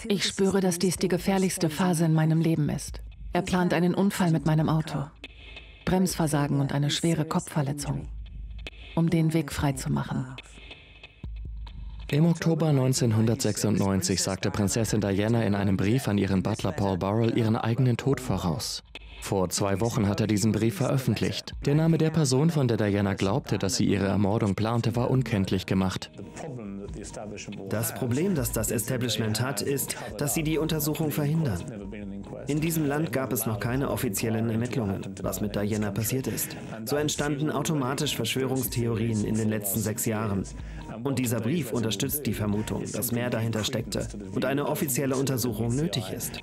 Ich spüre, dass dies die gefährlichste Phase in meinem Leben ist. Er plant einen Unfall mit meinem Auto. Bremsversagen und eine schwere Kopfverletzung, um den Weg freizumachen. Im Oktober 1996 sagte Prinzessin Diana in einem Brief an ihren Butler Paul Burrell ihren eigenen Tod voraus. Vor 2 Wochen hat er diesen Brief veröffentlicht. Der Name der Person, von der Diana glaubte, dass sie ihre Ermordung plante, war unkenntlich gemacht. Das Problem, das das Establishment hat, ist, dass sie die Untersuchung verhindern. In diesem Land gab es noch keine offiziellen Ermittlungen, was mit Diana passiert ist. So entstanden automatisch Verschwörungstheorien in den letzten 6 Jahren. Und dieser Brief unterstützt die Vermutung, dass mehr dahinter steckte und eine offizielle Untersuchung nötig ist.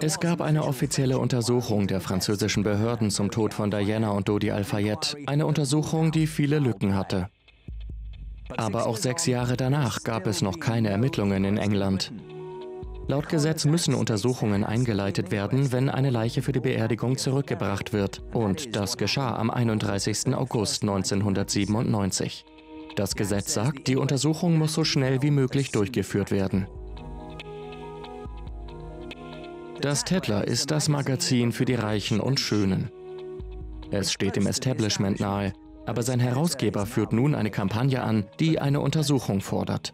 Es gab eine offizielle Untersuchung der französischen Behörden zum Tod von Diana und Dodi Al-Fayed, eine Untersuchung, die viele Lücken hatte. Aber auch 6 Jahre danach gab es noch keine Ermittlungen in England. Laut Gesetz müssen Untersuchungen eingeleitet werden, wenn eine Leiche für die Beerdigung zurückgebracht wird. Und das geschah am 31. August 1997. Das Gesetz sagt, die Untersuchung muss so schnell wie möglich durchgeführt werden. Das Tetler ist das Magazin für die Reichen und Schönen. Es steht dem Establishment nahe, aber sein Herausgeber führt nun eine Kampagne an, die eine Untersuchung fordert.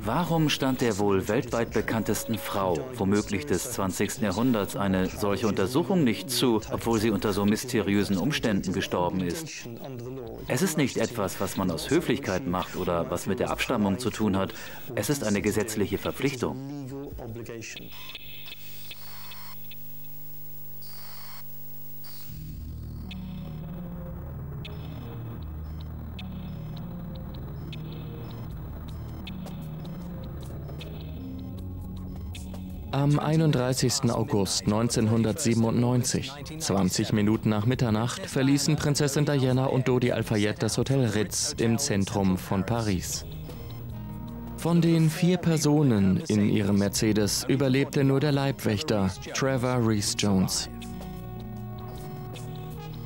Warum stand der wohl weltweit bekanntesten Frau, womöglich des 20. Jahrhunderts, eine solche Untersuchung nicht zu, obwohl sie unter so mysteriösen Umständen gestorben ist? Es ist nicht etwas, was man aus Höflichkeit macht oder was mit der Abstammung zu tun hat. Es ist eine gesetzliche Verpflichtung. Am 31. August 1997, 20 Minuten nach Mitternacht, verließen Prinzessin Diana und Dodi Al-Fayed das Hotel Ritz im Zentrum von Paris. Von den 4 Personen in ihrem Mercedes überlebte nur der Leibwächter, Trevor Rees-Jones.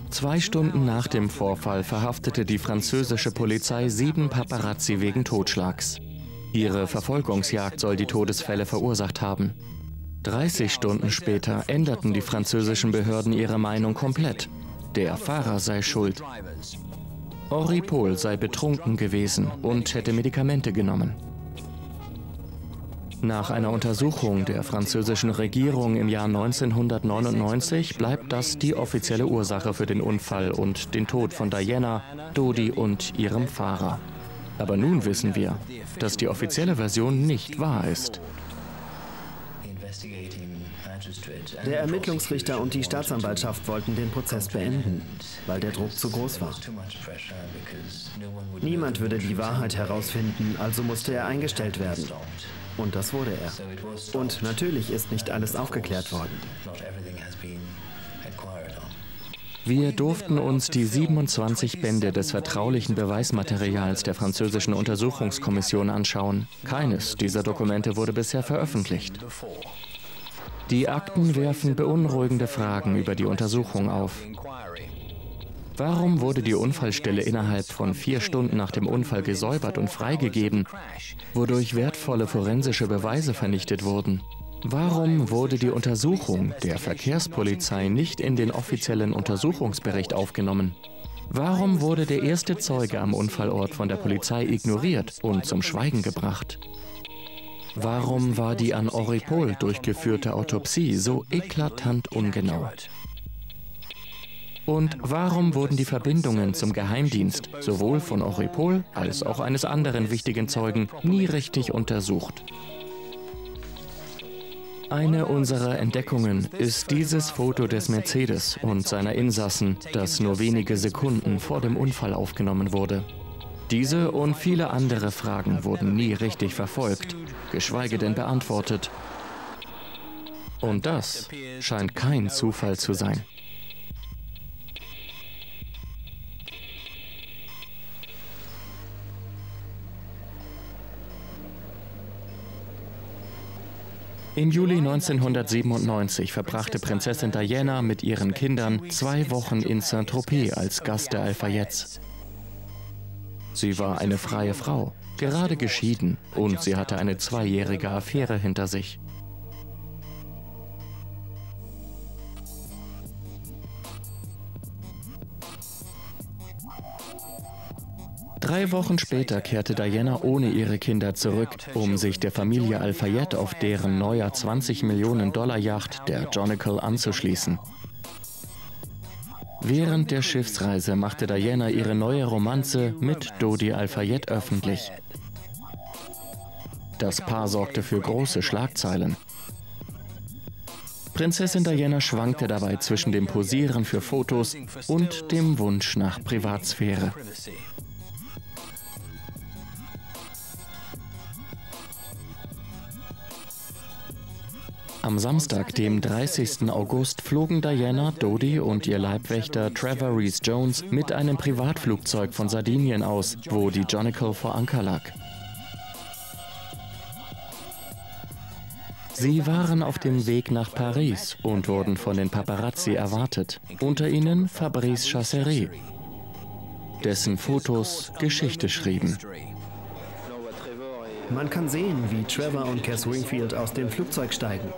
2 Stunden nach dem Vorfall verhaftete die französische Polizei 7 Paparazzi wegen Totschlags. Ihre Verfolgungsjagd soll die Todesfälle verursacht haben. 30 Stunden später änderten die französischen Behörden ihre Meinung komplett. Der Fahrer sei schuld. Henri Paul sei betrunken gewesen und hätte Medikamente genommen. Nach einer Untersuchung der französischen Regierung im Jahr 1999 bleibt das die offizielle Ursache für den Unfall und den Tod von Diana, Dodi und ihrem Fahrer. Aber nun wissen wir, dass die offizielle Version nicht wahr ist. Der Ermittlungsrichter und die Staatsanwaltschaft wollten den Prozess beenden, weil der Druck zu groß war. Niemand würde die Wahrheit herausfinden, also musste er eingestellt werden. Und das wurde er. Und natürlich ist nicht alles aufgeklärt worden. Wir durften uns die 27 Bände des vertraulichen Beweismaterials der französischen Untersuchungskommission anschauen. Keines dieser Dokumente wurde bisher veröffentlicht. Die Akten werfen beunruhigende Fragen über die Untersuchung auf. Warum wurde die Unfallstelle innerhalb von 4 Stunden nach dem Unfall gesäubert und freigegeben, wodurch wertvolle forensische Beweise vernichtet wurden? Warum wurde die Untersuchung der Verkehrspolizei nicht in den offiziellen Untersuchungsbericht aufgenommen? Warum wurde der erste Zeuge am Unfallort von der Polizei ignoriert und zum Schweigen gebracht? Warum war die an Henri Paul durchgeführte Autopsie so eklatant ungenau? Und warum wurden die Verbindungen zum Geheimdienst, sowohl von Henri Paul als auch eines anderen wichtigen Zeugen, nie richtig untersucht? Eine unserer Entdeckungen ist dieses Foto des Mercedes und seiner Insassen, das nur wenige Sekunden vor dem Unfall aufgenommen wurde. Diese und viele andere Fragen wurden nie richtig verfolgt, geschweige denn beantwortet. Und das scheint kein Zufall zu sein. Im Juli 1997 verbrachte Prinzessin Diana mit ihren Kindern 2 Wochen in Saint-Tropez als Gast der Al-Fayeds. Sie war eine freie Frau, gerade geschieden, und sie hatte eine 2-jährige Affäre hinter sich. Drei Wochen später kehrte Diana ohne ihre Kinder zurück, um sich der Familie Al-Fayed auf deren neuer 20 Millionen Dollar Yacht, der Jonical, anzuschließen. Während der Schiffsreise machte Diana ihre neue Romanze mit Dodi Al-Fayed öffentlich. Das Paar sorgte für große Schlagzeilen. Prinzessin Diana schwankte dabei zwischen dem Posieren für Fotos und dem Wunsch nach Privatsphäre. Am Samstag, dem 30. August, flogen Diana, Dodi und ihr Leibwächter Trevor Rees Jones mit einem Privatflugzeug von Sardinien aus, wo die Jonical vor Anker lag. Sie waren auf dem Weg nach Paris und wurden von den Paparazzi erwartet, unter ihnen Fabrice Chasseret, dessen Fotos Geschichte schrieben. Man kann sehen, wie Trevor und Cass Wingfield aus dem Flugzeug steigen.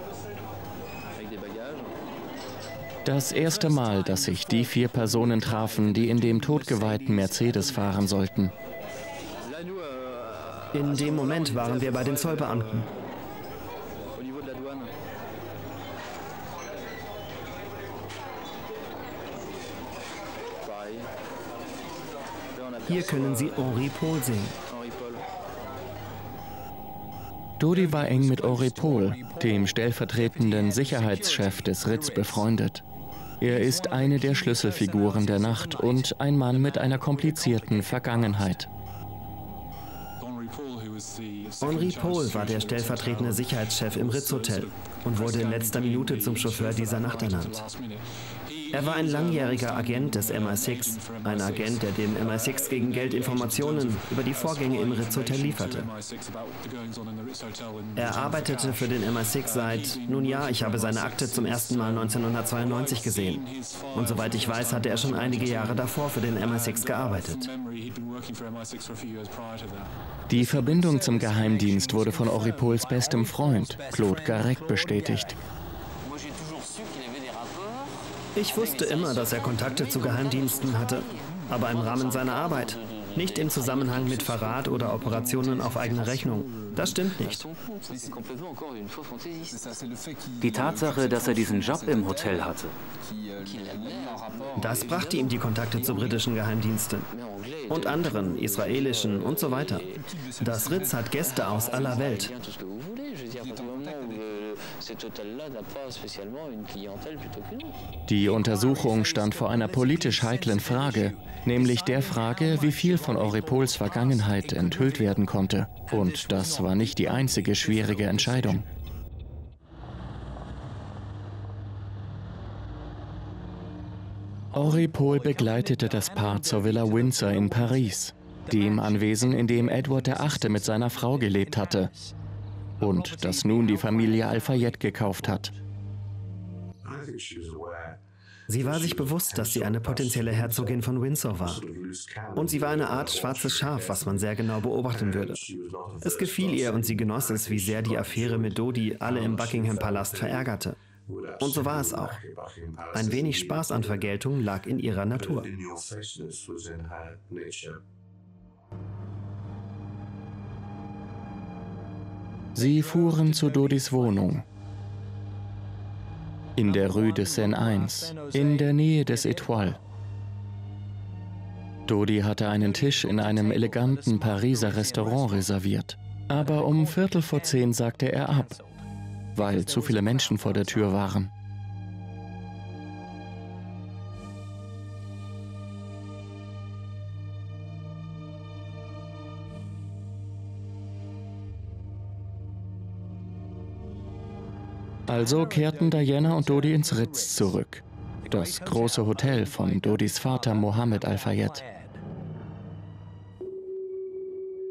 Das erste Mal, dass sich die 4 Personen trafen, die in dem todgeweihten Mercedes fahren sollten. In dem Moment waren wir bei den Zollbeamten. Hier können Sie Henri Paul sehen. Dodi war eng mit Henri Paul, dem stellvertretenden Sicherheitschef des Ritz, befreundet. Er ist eine der Schlüsselfiguren der Nacht und ein Mann mit einer komplizierten Vergangenheit. Henri Paul war der stellvertretende Sicherheitschef im Ritz-Hotel und wurde in letzter Minute zum Chauffeur dieser Nacht ernannt. Er war ein langjähriger Agent des MI6, ein Agent, der dem MI6 gegen Geld Informationen über die Vorgänge im Ritz-Hotel lieferte. Er arbeitete für den MI6 seit, nun ja, ich habe seine Akte zum ersten Mal 1992 gesehen. Und soweit ich weiß, hatte er schon einige Jahre davor für den MI6 gearbeitet. Die Verbindung zum Geheimdienst wurde von Henri Pauls bestem Freund, Claude Garrec, bestätigt. Ich wusste immer, dass er Kontakte zu Geheimdiensten hatte, aber im Rahmen seiner Arbeit, nicht im Zusammenhang mit Verrat oder Operationen auf eigene Rechnung. Das stimmt nicht. Die Tatsache, dass er diesen Job im Hotel hatte. Das brachte ihm die Kontakte zu britischen Geheimdiensten und anderen, israelischen und so weiter. Das Ritz hat Gäste aus aller Welt. Die Untersuchung stand vor einer politisch heiklen Frage, nämlich der Frage, wie viel von Henri Pauls Vergangenheit enthüllt werden konnte. Und das war nicht die einzige schwierige Entscheidung. Henri Paul begleitete das Paar zur Villa Windsor in Paris, dem Anwesen, in dem Edward VIII. Mit seiner Frau gelebt hatte und das nun die Familie Al-Fayed gekauft hat. Sie war sich bewusst, dass sie eine potenzielle Herzogin von Windsor war. Und sie war eine Art schwarzes Schaf, was man sehr genau beobachten würde. Es gefiel ihr und sie genoss es, wie sehr die Affäre mit Dodi alle im Buckingham-Palast verärgerte. Und so war es auch. Ein wenig Spaß an Vergeltung lag in ihrer Natur. Sie fuhren zu Dodis Wohnung in der Rue de Seine 1, in der Nähe des Étoile. Dodi hatte einen Tisch in einem eleganten Pariser Restaurant reserviert. Aber um 9:15 sagte er ab, weil zu viele Menschen vor der Tür waren. Also kehrten Diana und Dodi ins Ritz zurück, das große Hotel von Dodis Vater Mohammed Al-Fayed.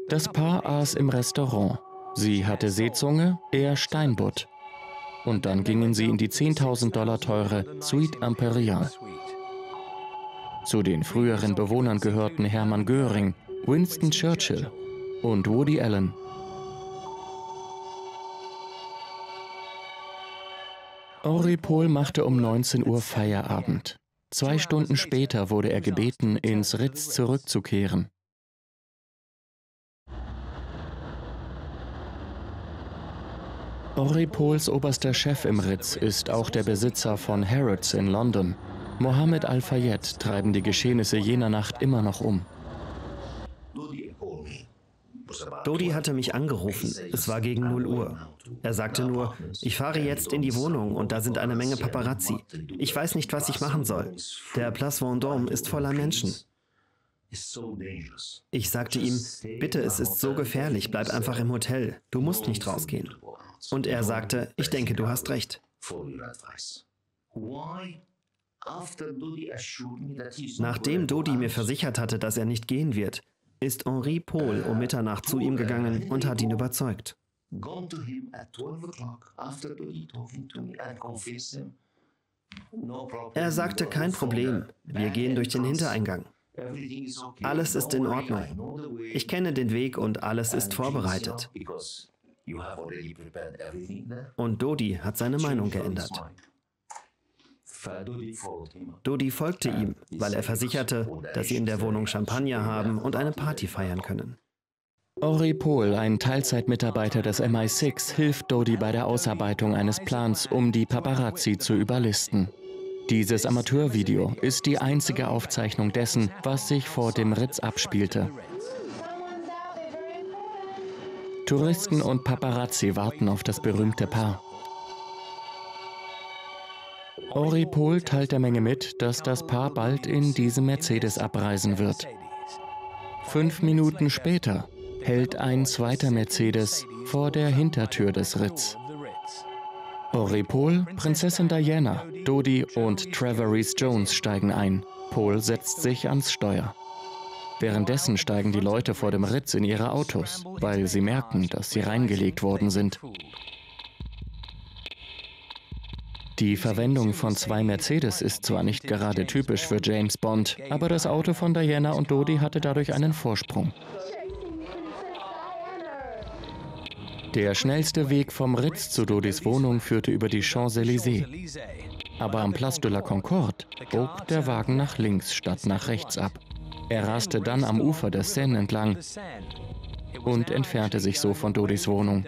Das Paar aß im Restaurant. Sie hatte Seezunge, er Steinbutt. Und dann gingen sie in die 10.000 $ teure Suite Imperial. Zu den früheren Bewohnern gehörten Hermann Göring, Winston Churchill und Woody Allen. Henri Paul machte um 19 Uhr Feierabend. 2 Stunden später wurde er gebeten, ins Ritz zurückzukehren. Henri Pauls oberster Chef im Ritz ist auch der Besitzer von Harrods in London. Mohammed Al-Fayed treiben die Geschehnisse jener Nacht immer noch um. Dodi hatte mich angerufen. Es war gegen 0 Uhr. Er sagte nur, ich fahre jetzt in die Wohnung und da sind eine Menge Paparazzi. Ich weiß nicht, was ich machen soll. Der Place Vendôme ist voller Menschen. Ich sagte ihm, bitte, es ist so gefährlich, bleib einfach im Hotel. Du musst nicht rausgehen. Und er sagte, ich denke, du hast recht. Nachdem Dodi mir versichert hatte, dass er nicht gehen wird, ist Henri Paul um Mitternacht zu ihm gegangen und hat ihn überzeugt. Er sagte, kein Problem, wir gehen durch den Hintereingang. Alles ist in Ordnung. Ich kenne den Weg und alles ist vorbereitet. Und Dodi hat seine Meinung geändert. Dodi folgte ihm, weil er versicherte, dass sie in der Wohnung Champagner haben und eine Party feiern können. Henri Paul, ein Teilzeitmitarbeiter des MI6, hilft Dodi bei der Ausarbeitung eines Plans, um die Paparazzi zu überlisten. Dieses Amateurvideo ist die einzige Aufzeichnung dessen, was sich vor dem Ritz abspielte. Touristen und Paparazzi warten auf das berühmte Paar. Henri Paul teilt der Menge mit, dass das Paar bald in diesem Mercedes abreisen wird. 5 Minuten später hält ein zweiter Mercedes vor der Hintertür des Ritz. Henri Paul, Prinzessin Diana, Dodi und Trevor Rhys-Jones steigen ein. Paul setzt sich ans Steuer. Währenddessen steigen die Leute vor dem Ritz in ihre Autos, weil sie merken, dass sie reingelegt worden sind. Die Verwendung von 2 Mercedes ist zwar nicht gerade typisch für James Bond, aber das Auto von Diana und Dodi hatte dadurch einen Vorsprung. Der schnellste Weg vom Ritz zu Dodis Wohnung führte über die Champs-Élysées. Aber am Place de la Concorde bog der Wagen nach links statt nach rechts ab. Er raste dann am Ufer der Seine entlang und entfernte sich so von Dodis Wohnung.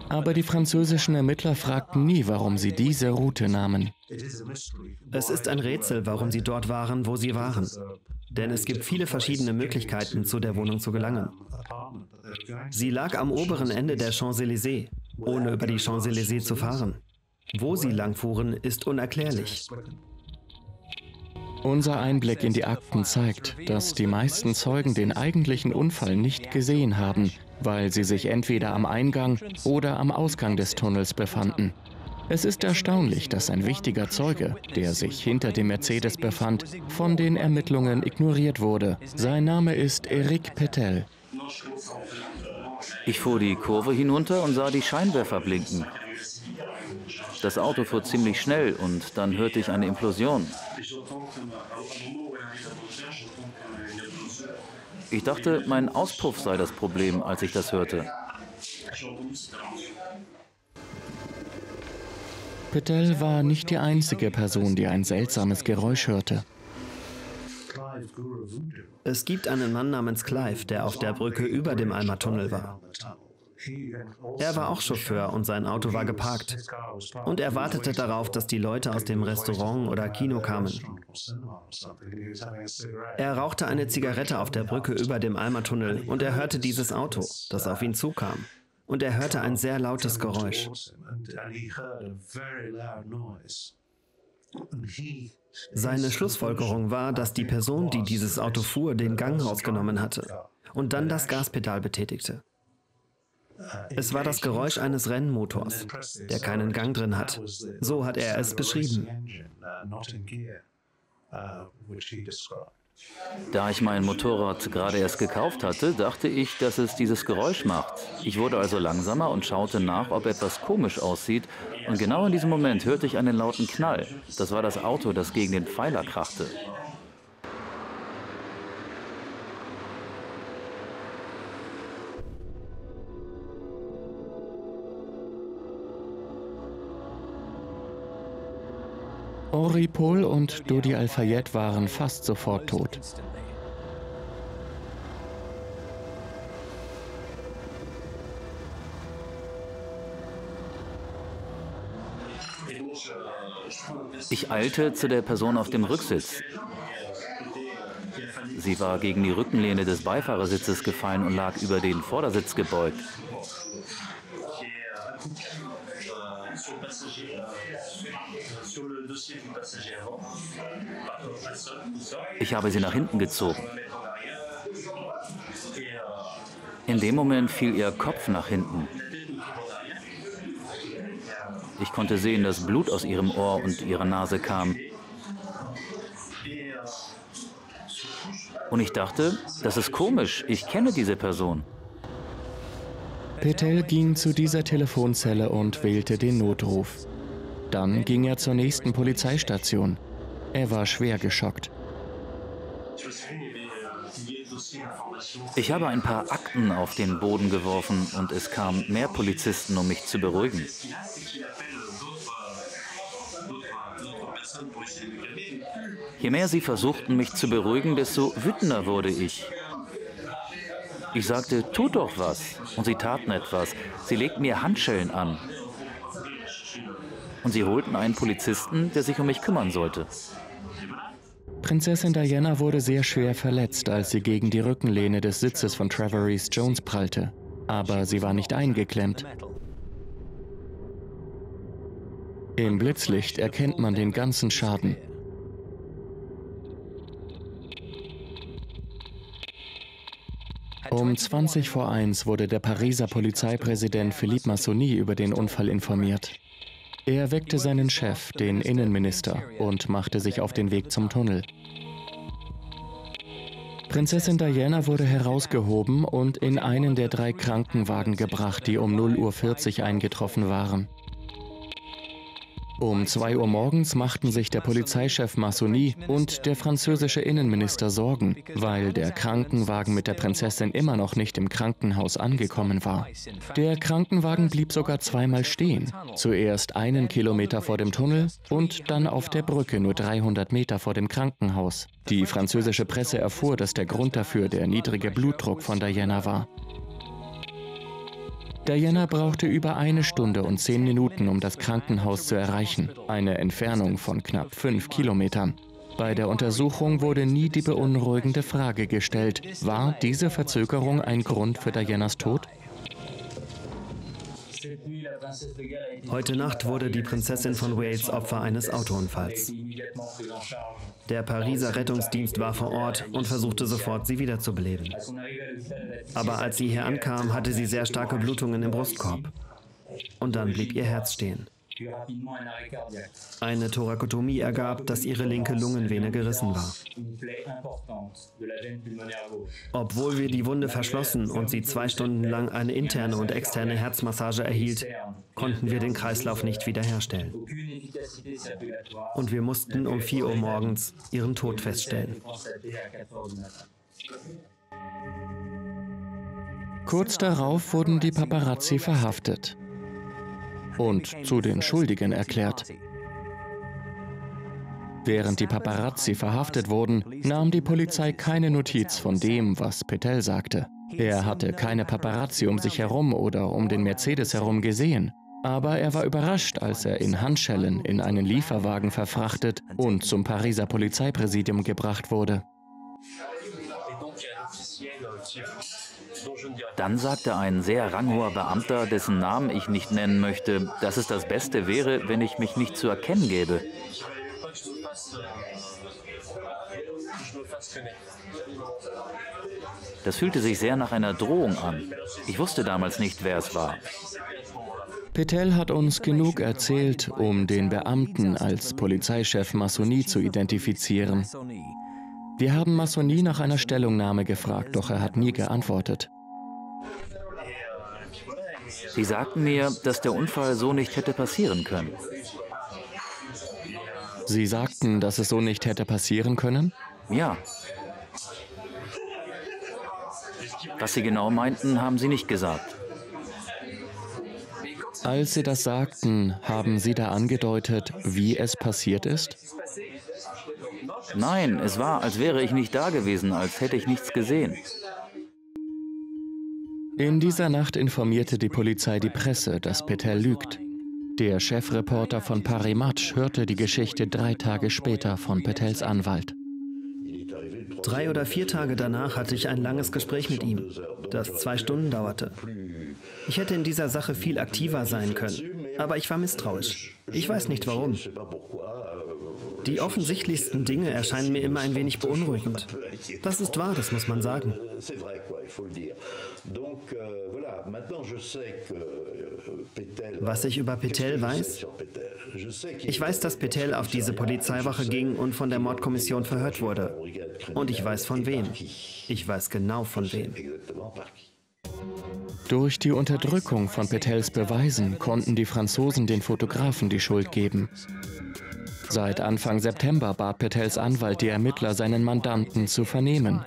Aber die französischen Ermittler fragten nie, warum sie diese Route nahmen. Es ist ein Rätsel, warum sie dort waren, wo sie waren. Denn es gibt viele verschiedene Möglichkeiten, zu der Wohnung zu gelangen. Sie lag am oberen Ende der Champs-Élysées, ohne über die Champs-Élysées zu fahren. Wo sie langfuhren, ist unerklärlich. Unser Einblick in die Akten zeigt, dass die meisten Zeugen den eigentlichen Unfall nicht gesehen haben, weil sie sich entweder am Eingang oder am Ausgang des Tunnels befanden. Es ist erstaunlich, dass ein wichtiger Zeuge, der sich hinter dem Mercedes befand, von den Ermittlungen ignoriert wurde. Sein Name ist Eric Petel. Ich fuhr die Kurve hinunter und sah die Scheinwerfer blinken. Das Auto fuhr ziemlich schnell und dann hörte ich eine Implosion. Ich dachte, mein Auspuff sei das Problem, als ich das hörte. Petel war nicht die einzige Person, die ein seltsames Geräusch hörte. Es gibt einen Mann namens Clive, der auf der Brücke über dem Alma-Tunnel war. Er war auch Chauffeur und sein Auto war geparkt. Und er wartete darauf, dass die Leute aus dem Restaurant oder Kino kamen. Er rauchte eine Zigarette auf der Brücke über dem Alma-Tunnel und er hörte dieses Auto, das auf ihn zukam. Und er hörte ein sehr lautes Geräusch. Seine Schlussfolgerung war, dass die Person, die dieses Auto fuhr, den Gang rausgenommen hatte und dann das Gaspedal betätigte. Es war das Geräusch eines Rennmotors, der keinen Gang drin hat. So hat er es beschrieben. Da ich mein Motorrad gerade erst gekauft hatte, dachte ich, dass es dieses Geräusch macht. Ich wurde also langsamer und schaute nach, ob etwas komisch aussieht. Und genau in diesem Moment hörte ich einen lauten Knall. Das war das Auto, das gegen den Pfeiler krachte. Henri Paul und Dodi Al-Fayed waren fast sofort tot. Ich eilte zu der Person auf dem Rücksitz. Sie war gegen die Rückenlehne des Beifahrersitzes gefallen und lag über den Vordersitz gebeugt. Ich habe sie nach hinten gezogen. In dem Moment fiel ihr Kopf nach hinten. Ich konnte sehen, dass Blut aus ihrem Ohr und ihrer Nase kam. Und ich dachte, das ist komisch, ich kenne diese Person. Petel ging zu dieser Telefonzelle und wählte den Notruf. Dann ging er zur nächsten Polizeistation. Er war schwer geschockt. Ich habe ein paar Akten auf den Boden geworfen und es kamen mehr Polizisten, um mich zu beruhigen. Je mehr sie versuchten, mich zu beruhigen, desto wütender wurde ich. Ich sagte, tut doch was. Und sie taten etwas. Sie legten mir Handschellen an. Und sie holten einen Polizisten, der sich um mich kümmern sollte. Prinzessin Diana wurde sehr schwer verletzt, als sie gegen die Rückenlehne des Sitzes von Trevor Rees Jones prallte. Aber sie war nicht eingeklemmt. Im Blitzlicht erkennt man den ganzen Schaden. Um 20 vor 1 wurde der Pariser Polizeipräsident Philippe Massoni über den Unfall informiert. Er weckte seinen Chef, den Innenminister, und machte sich auf den Weg zum Tunnel. Prinzessin Diana wurde herausgehoben und in einen der 3 Krankenwagen gebracht, die um 0:40 Uhr eingetroffen waren. Um 2 Uhr morgens machten sich der Polizeichef Massoni und der französische Innenminister Sorgen, weil der Krankenwagen mit der Prinzessin immer noch nicht im Krankenhaus angekommen war. Der Krankenwagen blieb sogar zweimal stehen. Zuerst 1 Kilometer vor dem Tunnel und dann auf der Brücke nur 300 Meter vor dem Krankenhaus. Die französische Presse erfuhr, dass der Grund dafür der niedrige Blutdruck von Diana war. Diana brauchte über 1 Stunde und 10 Minuten, um das Krankenhaus zu erreichen, eine Entfernung von knapp 5 Kilometern. Bei der Untersuchung wurde nie die beunruhigende Frage gestellt, war diese Verzögerung ein Grund für Dianas Tod? Heute Nacht wurde die Prinzessin von Wales Opfer eines Autounfalls. Der Pariser Rettungsdienst war vor Ort und versuchte sofort, sie wiederzubeleben. Aber als sie hier ankam, hatte sie sehr starke Blutungen im Brustkorb. Und dann blieb ihr Herz stehen. Eine Thorakotomie ergab, dass ihre linke Lungenvene gerissen war. Obwohl wir die Wunde verschlossen und sie 2 Stunden lang eine interne und externe Herzmassage erhielt, konnten wir den Kreislauf nicht wiederherstellen. Und wir mussten um 4 Uhr morgens ihren Tod feststellen. Kurz darauf wurden die Paparazzi verhaftet und zu den Schuldigen erklärt. Während die Paparazzi verhaftet wurden, nahm die Polizei keine Notiz von dem, was Petel sagte. Er hatte keine Paparazzi um sich herum oder um den Mercedes herum gesehen. Aber er war überrascht, als er in Handschellen in einen Lieferwagen verfrachtet und zum Pariser Polizeipräsidium gebracht wurde. Dann sagte ein sehr ranghoher Beamter, dessen Namen ich nicht nennen möchte, dass es das Beste wäre, wenn ich mich nicht zu erkennen gäbe. Das fühlte sich sehr nach einer Drohung an. Ich wusste damals nicht, wer es war. Petel hat uns genug erzählt, um den Beamten als Polizeichef Massoni zu identifizieren. Wir haben Massoni nach einer Stellungnahme gefragt, doch er hat nie geantwortet. Sie sagten mir, dass der Unfall so nicht hätte passieren können. Sie sagten, dass es so nicht hätte passieren können? Ja. Was Sie genau meinten, haben Sie nicht gesagt. Als Sie das sagten, haben Sie da angedeutet, wie es passiert ist? Nein, es war, als wäre ich nicht da gewesen, als hätte ich nichts gesehen. In dieser Nacht informierte die Polizei die Presse, dass Petel lügt. Der Chefreporter von Paris Match hörte die Geschichte 3 Tage später von Petels Anwalt. 3 oder 4 Tage danach hatte ich ein langes Gespräch mit ihm, das 2 Stunden dauerte. Ich hätte in dieser Sache viel aktiver sein können, aber ich war misstrauisch. Ich weiß nicht warum. Die offensichtlichsten Dinge erscheinen mir immer ein wenig beunruhigend. Das ist wahr, das muss man sagen. Was ich über Petel weiß? Ich weiß, dass Petel auf diese Polizeiwache ging und von der Mordkommission verhört wurde. Und ich weiß von wem. Ich weiß genau von wem. Durch die Unterdrückung von Petels Beweisen konnten die Franzosen den Fotografen die Schuld geben. Seit Anfang September bat Petels Anwalt die Ermittler, seinen Mandanten zu vernehmen.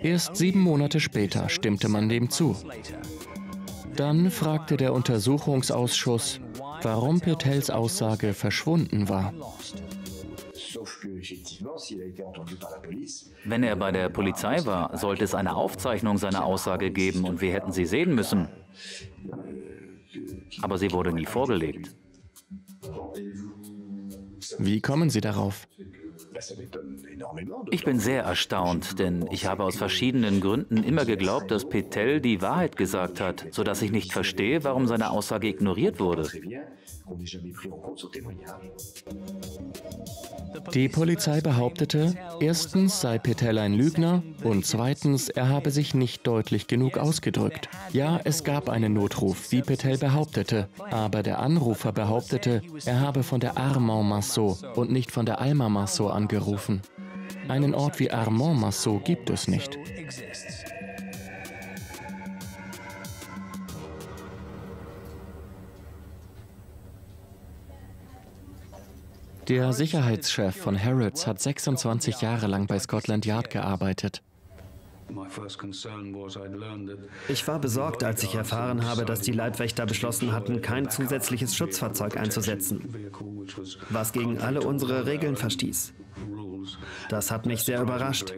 Erst 7 Monate später stimmte man dem zu. Dann fragte der Untersuchungsausschuss, warum Petels Aussage verschwunden war. Wenn er bei der Polizei war, sollte es eine Aufzeichnung seiner Aussage geben und wir hätten sie sehen müssen. Aber sie wurde nie vorgelegt. Wie kommen Sie darauf? Ich bin sehr erstaunt, denn ich habe aus verschiedenen Gründen immer geglaubt, dass Petel die Wahrheit gesagt hat, sodass ich nicht verstehe, warum seine Aussage ignoriert wurde. Die Polizei behauptete, erstens sei Petel ein Lügner und zweitens, er habe sich nicht deutlich genug ausgedrückt. Ja, es gab einen Notruf, wie Petel behauptete, aber der Anrufer behauptete, er habe von der Armand-Marceau und nicht von der Alma-Marceau angerufen. Einen Ort wie Armand-Marceau gibt es nicht. Der Sicherheitschef von Harrods hat 26 Jahre lang bei Scotland Yard gearbeitet. Ich war besorgt, als ich erfahren habe, dass die Leibwächter beschlossen hatten, kein zusätzliches Schutzfahrzeug einzusetzen, was gegen alle unsere Regeln verstieß. Das hat mich sehr überrascht.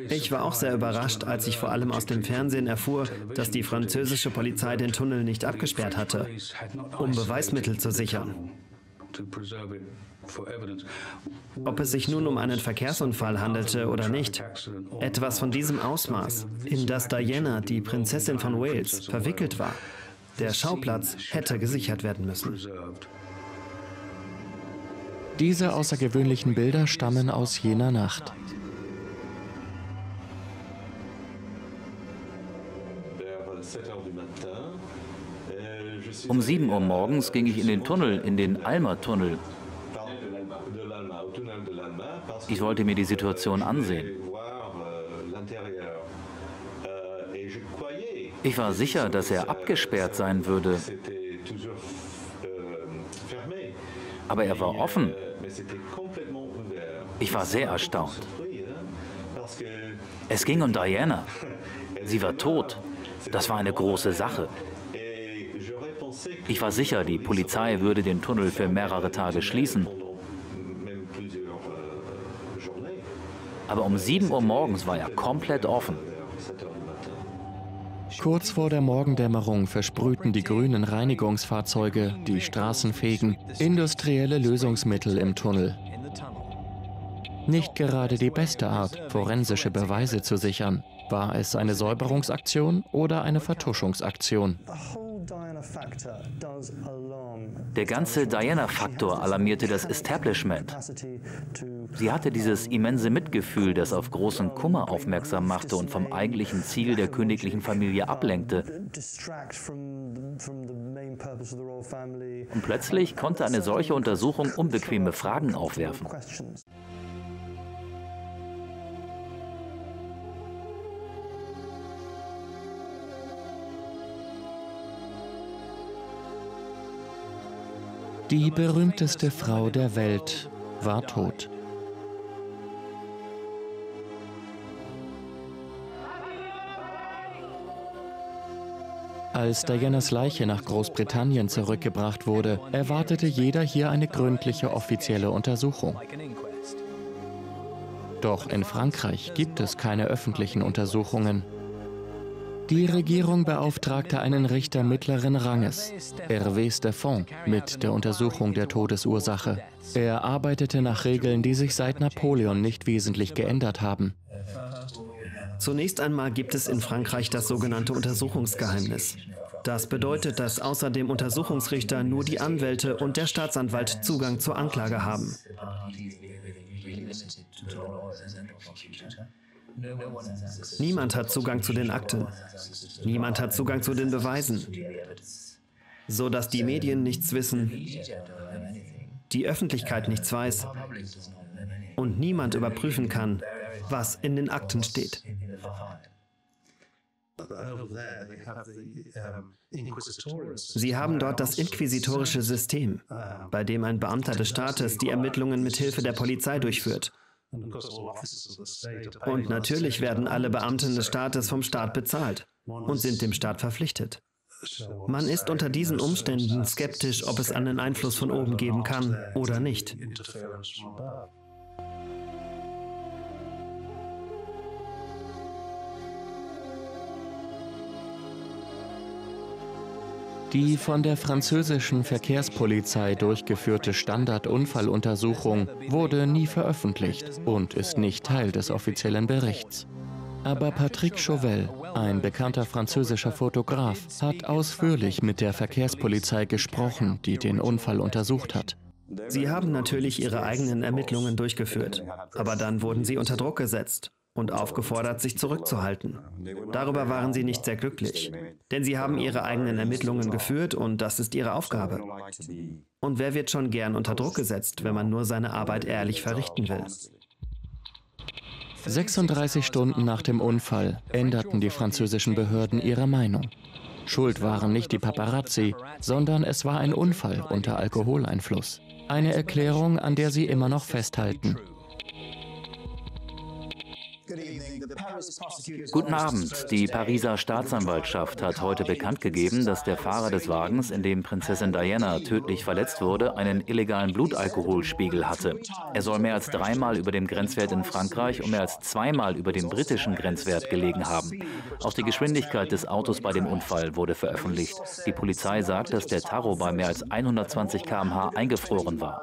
Ich war auch sehr überrascht, als ich vor allem aus dem Fernsehen erfuhr, dass die französische Polizei den Tunnel nicht abgesperrt hatte, um Beweismittel zu sichern. Ob es sich nun um einen Verkehrsunfall handelte oder nicht, etwas von diesem Ausmaß, in das Diana, die Prinzessin von Wales, verwickelt war. Der Schauplatz hätte gesichert werden müssen. Diese außergewöhnlichen Bilder stammen aus jener Nacht. Um 7 Uhr morgens ging ich in den Tunnel, in den Alma-Tunnel. Ich wollte mir die Situation ansehen. Ich war sicher, dass er abgesperrt sein würde. Aber er war offen. Ich war sehr erstaunt. Es ging um Diana. Sie war tot. Das war eine große Sache. Ich war sicher, die Polizei würde den Tunnel für mehrere Tage schließen. Aber um 7 Uhr morgens war er komplett offen. Kurz vor der Morgendämmerung versprühten die grünen Reinigungsfahrzeuge, die Straßen fegen, industrielle Lösungsmittel im Tunnel. Nicht gerade die beste Art, forensische Beweise zu sichern. War es eine Säuberungsaktion oder eine Vertuschungsaktion? Der ganze Diana-Faktor alarmierte das Establishment. Sie hatte dieses immense Mitgefühl, das auf großen Kummer aufmerksam machte und vom eigentlichen Ziel der königlichen Familie ablenkte. Und plötzlich konnte eine solche Untersuchung unbequeme Fragen aufwerfen. Die berühmteste Frau der Welt war tot. Als Dianas Leiche nach Großbritannien zurückgebracht wurde, erwartete jeder hier eine gründliche offizielle Untersuchung. Doch in Frankreich gibt es keine öffentlichen Untersuchungen. Die Regierung beauftragte einen Richter mittleren Ranges, Hervé Steffan, mit der Untersuchung der Todesursache. Er arbeitete nach Regeln, die sich seit Napoleon nicht wesentlich geändert haben. Zunächst einmal gibt es in Frankreich das sogenannte Untersuchungsgeheimnis. Das bedeutet, dass außer dem Untersuchungsrichter nur die Anwälte und der Staatsanwalt Zugang zur Anklage haben. Niemand hat Zugang zu den Akten. Niemand hat Zugang zu den Beweisen, so dass die Medien nichts wissen, die Öffentlichkeit nichts weiß und niemand überprüfen kann, was in den Akten steht. Sie haben dort das inquisitorische System, bei dem ein Beamter des Staates die Ermittlungen mit Hilfe der Polizei durchführt. Und natürlich werden alle Beamten des Staates vom Staat bezahlt und sind dem Staat verpflichtet. Man ist unter diesen Umständen skeptisch, ob es einen Einfluss von oben geben kann oder nicht. Die von der französischen Verkehrspolizei durchgeführte Standardunfalluntersuchung wurde nie veröffentlicht und ist nicht Teil des offiziellen Berichts. Aber Patrick Chauvel, ein bekannter französischer Fotograf, hat ausführlich mit der Verkehrspolizei gesprochen, die den Unfall untersucht hat. Sie haben natürlich ihre eigenen Ermittlungen durchgeführt, aber dann wurden sie unter Druck gesetzt und aufgefordert, sich zurückzuhalten. Darüber waren sie nicht sehr glücklich, denn sie haben ihre eigenen Ermittlungen geführt und das ist ihre Aufgabe. Und wer wird schon gern unter Druck gesetzt, wenn man nur seine Arbeit ehrlich verrichten will? 36 Stunden nach dem Unfall änderten die französischen Behörden ihre Meinung. Schuld waren nicht die Paparazzi, sondern es war ein Unfall unter Alkoholeinfluss. Eine Erklärung, an der sie immer noch festhalten. Guten Abend. Die Pariser Staatsanwaltschaft hat heute bekannt gegeben, dass der Fahrer des Wagens, in dem Prinzessin Diana tödlich verletzt wurde, einen illegalen Blutalkoholspiegel hatte. Er soll mehr als 3-mal über dem Grenzwert in Frankreich und mehr als 2-mal über dem britischen Grenzwert gelegen haben. Auch die Geschwindigkeit des Autos bei dem Unfall wurde veröffentlicht. Die Polizei sagt, dass der Tacho bei mehr als 120 km/h eingefroren war.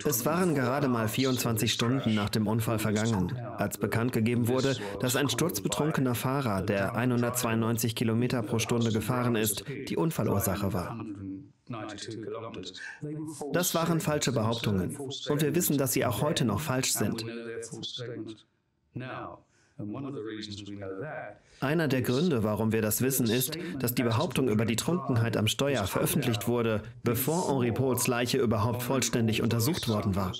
Es waren gerade mal 24 Stunden nach dem Unfall vergangen, als bekannt gegeben wurde, dass ein sturzbetrunkener Fahrer, der 192 km pro Stunde gefahren ist, die Unfallursache war. Das waren falsche Behauptungen und wir wissen, dass sie auch heute noch falsch sind. Einer der Gründe, warum wir das wissen, ist, dass die Behauptung über die Trunkenheit am Steuer veröffentlicht wurde, bevor Henri Pauls Leiche überhaupt vollständig untersucht worden war.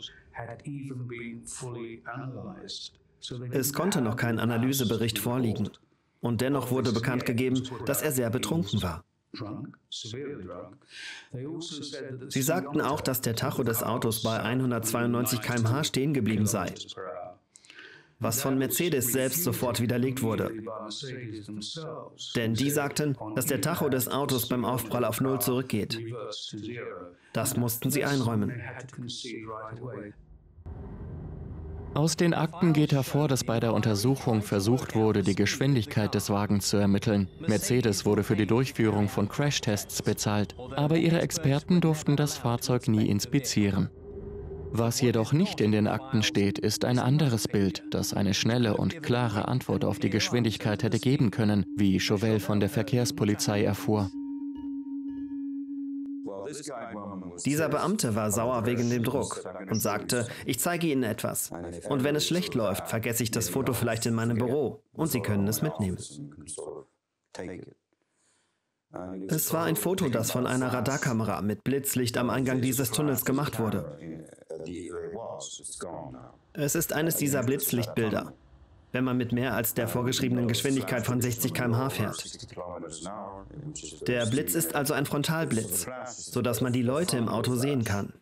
Es konnte noch kein Analysebericht vorliegen. Und dennoch wurde bekannt gegeben, dass er sehr betrunken war. Sie sagten auch, dass der Tacho des Autos bei 192 km/h stehen geblieben sei, was von Mercedes selbst sofort widerlegt wurde. Denn die sagten, dass der Tacho des Autos beim Aufprall auf 0 zurückgeht. Das mussten sie einräumen. Aus den Akten geht hervor, dass bei der Untersuchung versucht wurde, die Geschwindigkeit des Wagens zu ermitteln. Mercedes wurde für die Durchführung von Crashtests bezahlt, aber ihre Experten durften das Fahrzeug nie inspizieren. Was jedoch nicht in den Akten steht, ist ein anderes Bild, das eine schnelle und klare Antwort auf die Geschwindigkeit hätte geben können, wie Chauvel von der Verkehrspolizei erfuhr. Dieser Beamte war sauer wegen dem Druck und sagte, ich zeige Ihnen etwas. Und wenn es schlecht läuft, vergesse ich das Foto vielleicht in meinem Büro und Sie können es mitnehmen. Es war ein Foto, das von einer Radarkamera mit Blitzlicht am Eingang dieses Tunnels gemacht wurde. Es ist eines dieser Blitzlichtbilder, wenn man mit mehr als der vorgeschriebenen Geschwindigkeit von 60 km/h fährt. Der Blitz ist also ein Frontalblitz, sodass man die Leute im Auto sehen kann.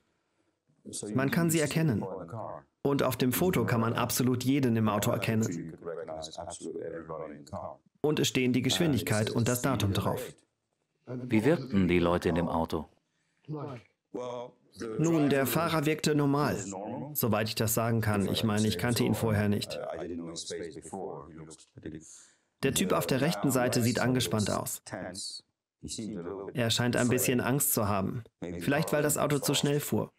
Man kann sie erkennen. Und auf dem Foto kann man absolut jeden im Auto erkennen. Und es stehen die Geschwindigkeit und das Datum drauf. Wie wirkten die Leute in dem Auto? Nun, der Fahrer wirkte normal, soweit ich das sagen kann. Ich meine, ich kannte ihn vorher nicht. Der Typ auf der rechten Seite sieht angespannt aus. Er scheint ein bisschen Angst zu haben. Vielleicht, weil das Auto zu schnell fuhr.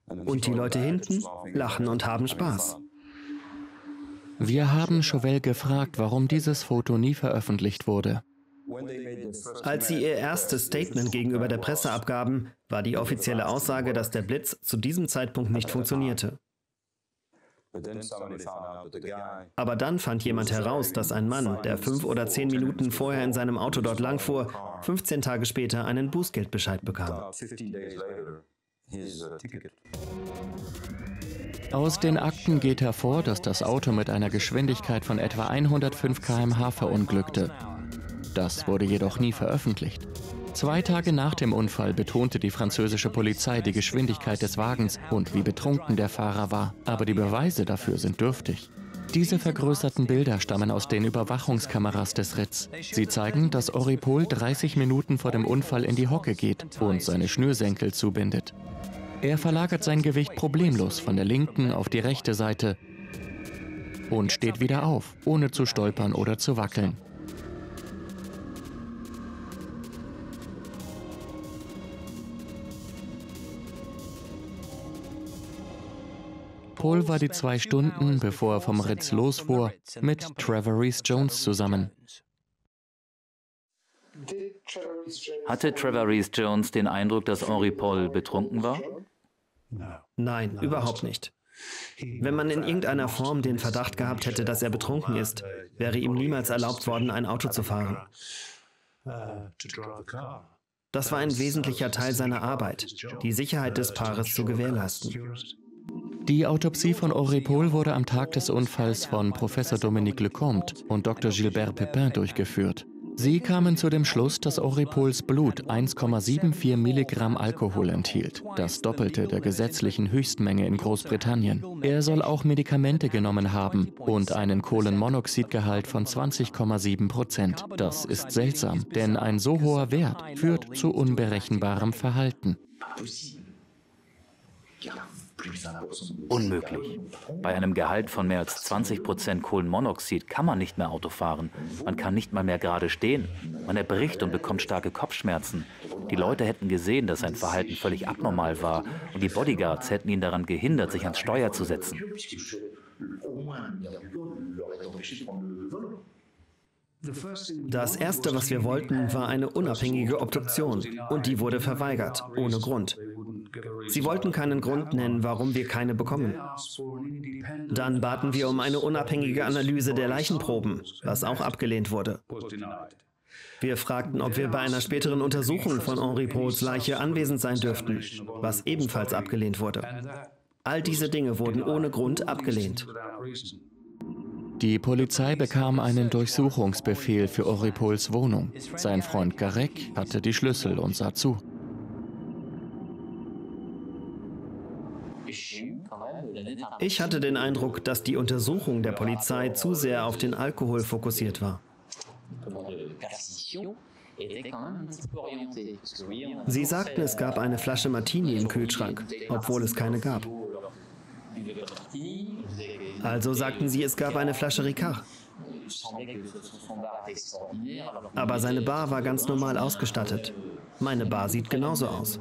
Und die Leute hinten lachen und haben Spaß. Wir haben Chauvel gefragt, warum dieses Foto nie veröffentlicht wurde. Als sie ihr erstes Statement gegenüber der Presse abgaben, war die offizielle Aussage, dass der Blitz zu diesem Zeitpunkt nicht funktionierte. Aber dann fand jemand heraus, dass ein Mann, der 5 oder 10 Minuten vorher in seinem Auto dort langfuhr, 15 Tage später einen Bußgeldbescheid bekam. Aus den Akten geht hervor, dass das Auto mit einer Geschwindigkeit von etwa 105 km/h verunglückte. Das wurde jedoch nie veröffentlicht. 2 Tage nach dem Unfall betonte die französische Polizei die Geschwindigkeit des Wagens und wie betrunken der Fahrer war. Aber die Beweise dafür sind dürftig. Diese vergrößerten Bilder stammen aus den Überwachungskameras des Ritz. Sie zeigen, dass Henri Paul 30 Minuten vor dem Unfall in die Hocke geht und seine Schnürsenkel zubindet. Er verlagert sein Gewicht problemlos von der linken auf die rechte Seite und steht wieder auf, ohne zu stolpern oder zu wackeln. Paul war die 2 Stunden, bevor er vom Ritz losfuhr, mit Trevor Rees Jones zusammen. Hatte Trevor Rees Jones den Eindruck, dass Henri Paul betrunken war? Nein, überhaupt nicht. Wenn man in irgendeiner Form den Verdacht gehabt hätte, dass er betrunken ist, wäre ihm niemals erlaubt worden, ein Auto zu fahren. Das war ein wesentlicher Teil seiner Arbeit, die Sicherheit des Paares zu gewährleisten. Die Autopsie von Henri Paul wurde am Tag des Unfalls von Professor Dominique Lecomte und Dr. Gilbert Pepin durchgeführt. Sie kamen zu dem Schluss, dass Henri Pauls Blut 1,74 Milligramm Alkohol enthielt, das Doppelte der gesetzlichen Höchstmenge in Großbritannien. Er soll auch Medikamente genommen haben und einen Kohlenmonoxidgehalt von 20,7%. Das ist seltsam, denn ein so hoher Wert führt zu unberechenbarem Verhalten. Unmöglich. Bei einem Gehalt von mehr als 20% Kohlenmonoxid kann man nicht mehr Auto fahren. Man kann nicht mal mehr gerade stehen. Man erbricht und bekommt starke Kopfschmerzen. Die Leute hätten gesehen, dass sein Verhalten völlig abnormal war. Und die Bodyguards hätten ihn daran gehindert, sich ans Steuer zu setzen. Das Erste, was wir wollten, war eine unabhängige Obduktion. Und die wurde verweigert, ohne Grund. Sie wollten keinen Grund nennen, warum wir keine bekommen. Dann baten wir um eine unabhängige Analyse der Leichenproben, was auch abgelehnt wurde. Wir fragten, ob wir bei einer späteren Untersuchung von Henri Pauls Leiche anwesend sein dürften, was ebenfalls abgelehnt wurde. All diese Dinge wurden ohne Grund abgelehnt. Die Polizei bekam einen Durchsuchungsbefehl für Henri Pauls Wohnung. Sein Freund Garek hatte die Schlüssel und sah zu. Ich hatte den Eindruck, dass die Untersuchung der Polizei zu sehr auf den Alkohol fokussiert war. Sie sagten, es gab eine Flasche Martini im Kühlschrank, obwohl es keine gab. Also sagten sie, es gab eine Flasche Ricard. Aber seine Bar war ganz normal ausgestattet. Meine Bar sieht genauso aus.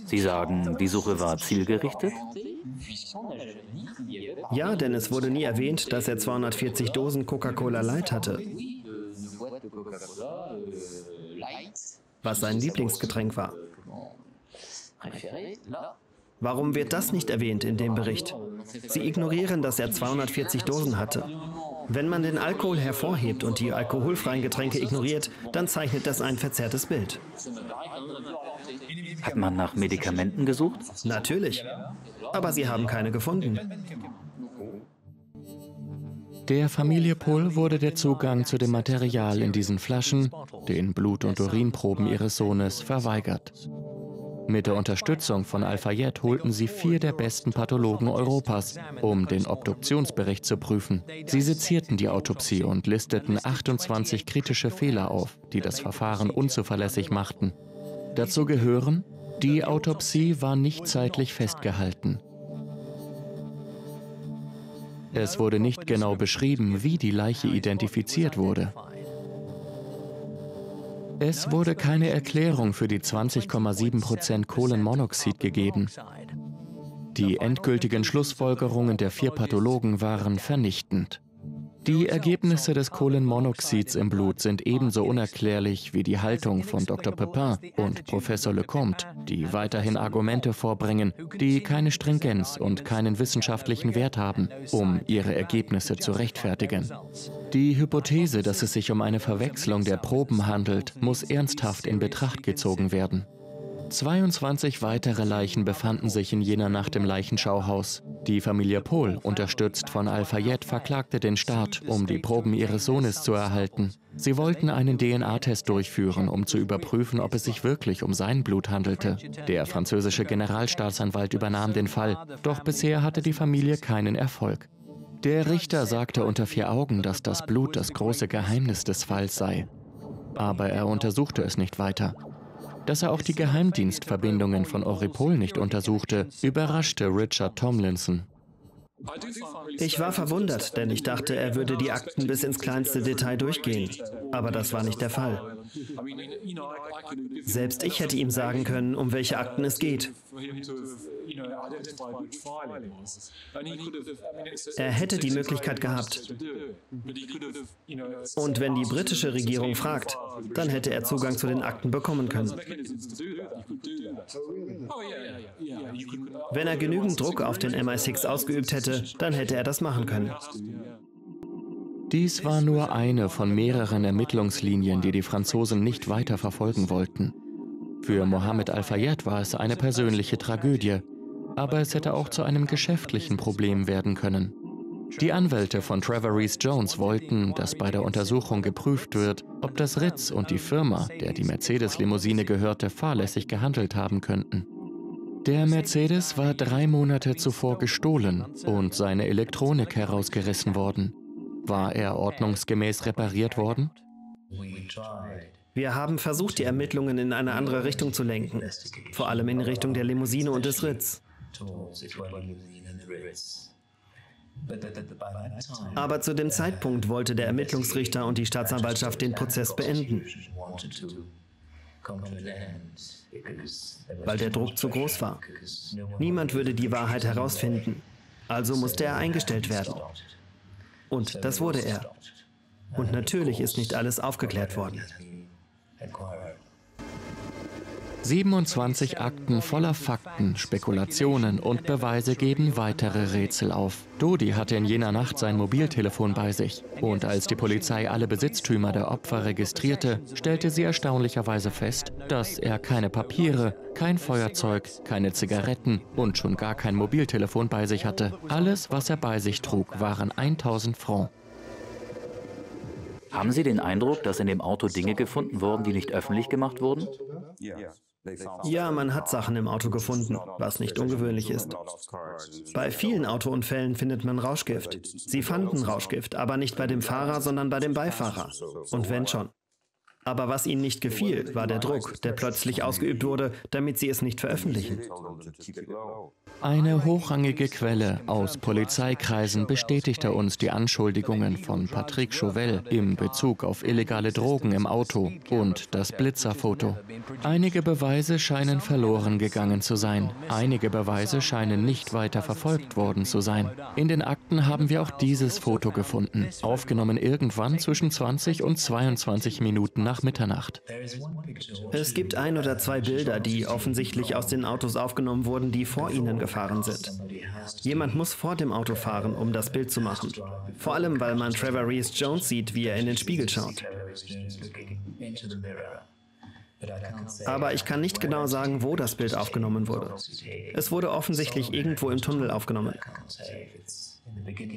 Sie sagen, die Suche war zielgerichtet? Ja, denn es wurde nie erwähnt, dass er 240 Dosen Coca-Cola Light hatte, was sein Lieblingsgetränk war. Warum wird das nicht erwähnt in dem Bericht? Sie ignorieren, dass er 240 Dosen hatte. Wenn man den Alkohol hervorhebt und die alkoholfreien Getränke ignoriert, dann zeichnet das ein verzerrtes Bild. Hat man nach Medikamenten gesucht? Natürlich. Aber sie haben keine gefunden. Der Familie Paul wurde der Zugang zu dem Material in diesen Flaschen, den Blut- und Urinproben ihres Sohnes, verweigert. Mit der Unterstützung von Al-Fayed holten sie 4 der besten Pathologen Europas, um den Obduktionsbericht zu prüfen. Sie sezierten die Autopsie und listeten 28 kritische Fehler auf, die das Verfahren unzuverlässig machten. Dazu gehören: Die Autopsie war nicht zeitlich festgehalten. Es wurde nicht genau beschrieben, wie die Leiche identifiziert wurde. Es wurde keine Erklärung für die 20,7% Kohlenmonoxid gegeben. Die endgültigen Schlussfolgerungen der 4 Pathologen waren vernichtend. Die Ergebnisse des Kohlenmonoxids im Blut sind ebenso unerklärlich wie die Haltung von Dr. Pepin und Professor Lecomte, die weiterhin Argumente vorbringen, die keine Stringenz und keinen wissenschaftlichen Wert haben, um ihre Ergebnisse zu rechtfertigen. Die Hypothese, dass es sich um eine Verwechslung der Proben handelt, muss ernsthaft in Betracht gezogen werden. 22 weitere Leichen befanden sich in jener Nacht im Leichenschauhaus. Die Familie Pohl, unterstützt von Al-Fayed, verklagte den Staat, um die Proben ihres Sohnes zu erhalten. Sie wollten einen DNA-Test durchführen, um zu überprüfen, ob es sich wirklich um sein Blut handelte. Der französische Generalstaatsanwalt übernahm den Fall, doch bisher hatte die Familie keinen Erfolg. Der Richter sagte unter 4 Augen, dass das Blut das große Geheimnis des Falls sei. Aber er untersuchte es nicht weiter. Dass er auch die Geheimdienstverbindungen von Henri Pohl nicht untersuchte, überraschte Richard Tomlinson. Ich war verwundert, denn ich dachte, er würde die Akten bis ins kleinste Detail durchgehen. Aber das war nicht der Fall. Selbst ich hätte ihm sagen können, um welche Akten es geht. Er hätte die Möglichkeit gehabt. Und wenn die britische Regierung fragt, dann hätte er Zugang zu den Akten bekommen können. Wenn er genügend Druck auf den MI6 ausgeübt hätte, dann hätte er das machen können. Dies war nur eine von mehreren Ermittlungslinien, die die Franzosen nicht weiter verfolgen wollten. Für Mohammed Al-Fayed war es eine persönliche Tragödie, aber es hätte auch zu einem geschäftlichen Problem werden können. Die Anwälte von Trevor Rees Jones wollten, dass bei der Untersuchung geprüft wird, ob das Ritz und die Firma, der die Mercedes-Limousine gehörte, fahrlässig gehandelt haben könnten. Der Mercedes war 3 Monate zuvor gestohlen und seine Elektronik herausgerissen worden. War er ordnungsgemäß repariert worden? Wir haben versucht, die Ermittlungen in eine andere Richtung zu lenken. Vor allem in Richtung der Limousine und des Ritz. Aber zu dem Zeitpunkt wollte der Ermittlungsrichter und die Staatsanwaltschaft den Prozess beenden, weil der Druck zu groß war. Niemand würde die Wahrheit herausfinden, also musste er eingestellt werden. Und das wurde er. Und natürlich ist nicht alles aufgeklärt worden. 27 Akten voller Fakten, Spekulationen und Beweise geben weitere Rätsel auf. Dodi hatte in jener Nacht sein Mobiltelefon bei sich. Und als die Polizei alle Besitztümer der Opfer registrierte, stellte sie erstaunlicherweise fest, dass er keine Papiere, kein Feuerzeug, keine Zigaretten und schon gar kein Mobiltelefon bei sich hatte. Alles, was er bei sich trug, waren 1000 Francs. Haben Sie den Eindruck, dass in dem Auto Dinge gefunden wurden, die nicht öffentlich gemacht wurden? Ja, man hat Sachen im Auto gefunden, was nicht ungewöhnlich ist. Bei vielen Autounfällen findet man Rauschgift. Sie fanden Rauschgift, aber nicht bei dem Fahrer, sondern bei dem Beifahrer. Und wenn schon. Aber was ihnen nicht gefiel, war der Druck, der plötzlich ausgeübt wurde, damit sie es nicht veröffentlichen. Eine hochrangige Quelle aus Polizeikreisen bestätigte uns die Anschuldigungen von Patrick Chauvel in Bezug auf illegale Drogen im Auto und das Blitzerfoto. Einige Beweise scheinen verloren gegangen zu sein. Einige Beweise scheinen nicht weiter verfolgt worden zu sein. In den Akten haben wir auch dieses Foto gefunden, aufgenommen irgendwann zwischen 20 und 22 Minuten nach Mitternacht. Es gibt 1 oder 2 Bilder, die offensichtlich aus den Autos aufgenommen wurden, die vor ihnen gefahren sind. Jemand muss vor dem Auto fahren, um das Bild zu machen. Vor allem, weil man Trevor Rees Jones sieht, wie er in den Spiegel schaut. Aber ich kann nicht genau sagen, wo das Bild aufgenommen wurde. Es wurde offensichtlich irgendwo im Tunnel aufgenommen.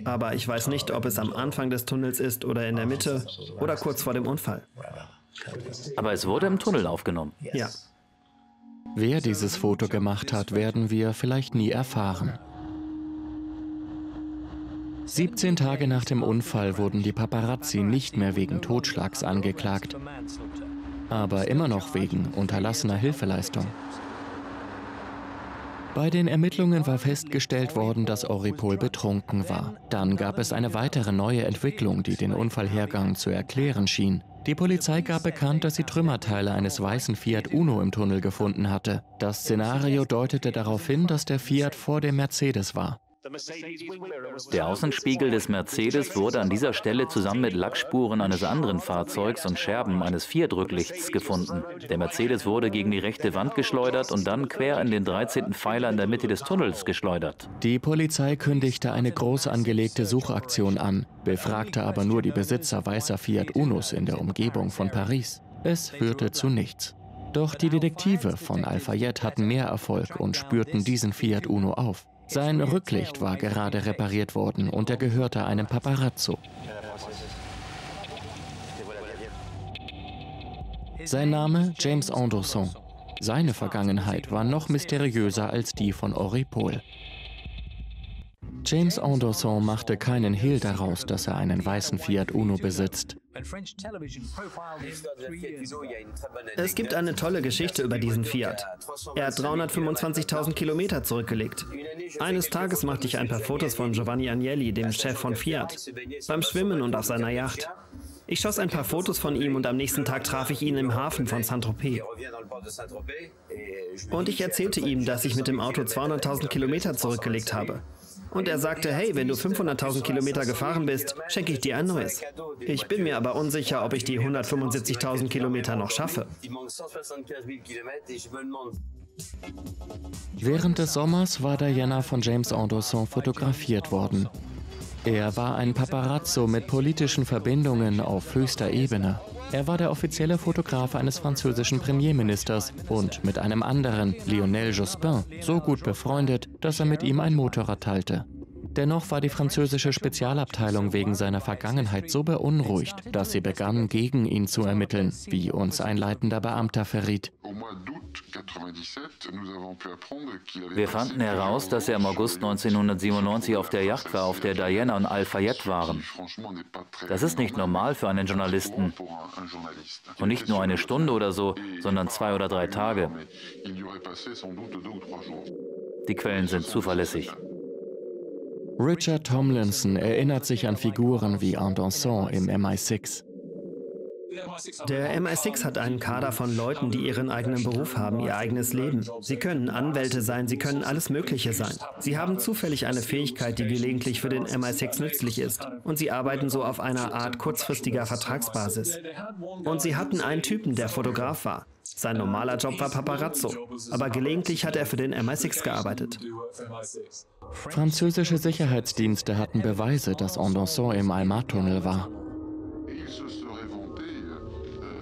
Aber ich weiß nicht, ob es am Anfang des Tunnels ist oder in der Mitte oder kurz vor dem Unfall. Aber es wurde im Tunnel aufgenommen. Ja. Wer dieses Foto gemacht hat, werden wir vielleicht nie erfahren. 17 Tage nach dem Unfall wurden die Paparazzi nicht mehr wegen Totschlags angeklagt, aber immer noch wegen unterlassener Hilfeleistung. Bei den Ermittlungen war festgestellt worden, dass Oripol betrunken war. Dann gab es eine weitere neue Entwicklung, die den Unfallhergang zu erklären schien. Die Polizei gab bekannt, dass sie Trümmerteile eines weißen Fiat Uno im Tunnel gefunden hatte. Das Szenario deutete darauf hin, dass der Fiat vor dem Mercedes war. Der Außenspiegel des Mercedes wurde an dieser Stelle zusammen mit Lackspuren eines anderen Fahrzeugs und Scherben eines Fiat-Rücklichts gefunden. Der Mercedes wurde gegen die rechte Wand geschleudert und dann quer in den 13. Pfeiler in der Mitte des Tunnels geschleudert. Die Polizei kündigte eine groß angelegte Suchaktion an, befragte aber nur die Besitzer weißer Fiat Unos in der Umgebung von Paris. Es führte zu nichts. Doch die Detektive von Al-Fayed hatten mehr Erfolg und spürten diesen Fiat Uno auf. Sein Rücklicht war gerade repariert worden und er gehörte einem Paparazzo. Sein Name James Anderson. Seine Vergangenheit war noch mysteriöser als die von Oripol. James Anderson machte keinen Hehl daraus, dass er einen weißen Fiat Uno besitzt. Es gibt eine tolle Geschichte über diesen Fiat. Er hat 325.000 Kilometer zurückgelegt. Eines Tages machte ich ein paar Fotos von Giovanni Agnelli, dem Chef von Fiat, beim Schwimmen und auf seiner Yacht. Ich schoss ein paar Fotos von ihm und am nächsten Tag traf ich ihn im Hafen von Saint-Tropez. Und ich erzählte ihm, dass ich mit dem Auto 200.000 Kilometer zurückgelegt habe. Und er sagte, hey, wenn du 500.000 Kilometer gefahren bist, schenke ich dir ein neues. Ich bin mir aber unsicher, ob ich die 175.000 Kilometer noch schaffe. Während des Sommers war Diana von James Anderson fotografiert worden. Er war ein Paparazzo mit politischen Verbindungen auf höchster Ebene. Er war der offizielle Fotograf eines französischen Premierministers und mit einem anderen, Lionel Jospin, so gut befreundet, dass er mit ihm ein Motorrad teilte. Dennoch war die französische Spezialabteilung wegen seiner Vergangenheit so beunruhigt, dass sie begann, gegen ihn zu ermitteln, wie uns ein leitender Beamter verriet. Wir fanden heraus, dass er im August 1997 auf der Yacht war, auf der Diana und Al-Fayed waren. Das ist nicht normal für einen Journalisten. Und nicht nur eine Stunde oder so, sondern 2 oder 3 Tage. Die Quellen sind zuverlässig. Richard Tomlinson erinnert sich an Figuren wie Anderson im MI6. Der MI6 hat einen Kader von Leuten, die ihren eigenen Beruf haben, ihr eigenes Leben. Sie können Anwälte sein, sie können alles Mögliche sein. Sie haben zufällig eine Fähigkeit, die gelegentlich für den MI6 nützlich ist. Und sie arbeiten so auf einer Art kurzfristiger Vertragsbasis. Und sie hatten einen Typen, der Fotograf war. Sein normaler Job war Paparazzo, aber gelegentlich hat er für den MI6 gearbeitet. Französische Sicherheitsdienste hatten Beweise, dass Anderson im Alma-Tunnel war.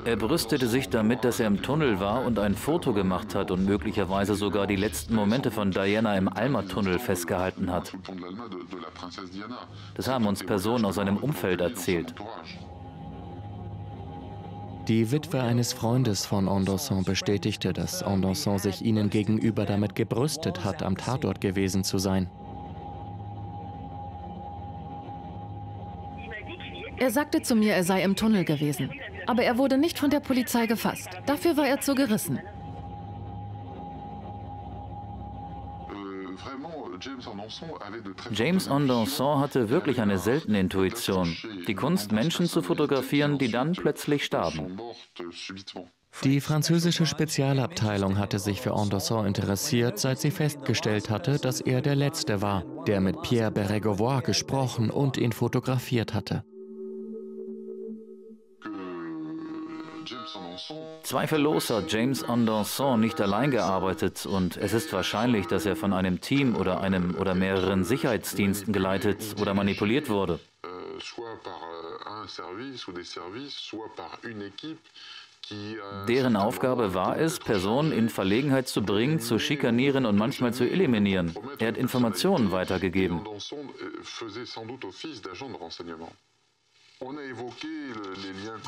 Er brüstete sich damit, dass er im Tunnel war und ein Foto gemacht hat und möglicherweise sogar die letzten Momente von Diana im Alma-Tunnel festgehalten hat. Das haben uns Personen aus seinem Umfeld erzählt. Die Witwe eines Freundes von Anderson bestätigte, dass Anderson sich ihnen gegenüber damit gebrüstet hat, am Tatort gewesen zu sein. Er sagte zu mir, er sei im Tunnel gewesen. Aber er wurde nicht von der Polizei gefasst. Dafür war er zu gerissen. James Anderson hatte wirklich eine seltene Intuition. Die Kunst, Menschen zu fotografieren, die dann plötzlich starben. Die französische Spezialabteilung hatte sich für Anderson interessiert, seit sie festgestellt hatte, dass er der Letzte war, der mit Pierre Bérégovoy gesprochen und ihn fotografiert hatte. Zweifellos hat James Anderson nicht allein gearbeitet und es ist wahrscheinlich, dass er von einem Team oder einem oder mehreren Sicherheitsdiensten geleitet oder manipuliert wurde. Deren Aufgabe war es, Personen in Verlegenheit zu bringen, zu schikanieren und manchmal zu eliminieren. Er hat Informationen weitergegeben.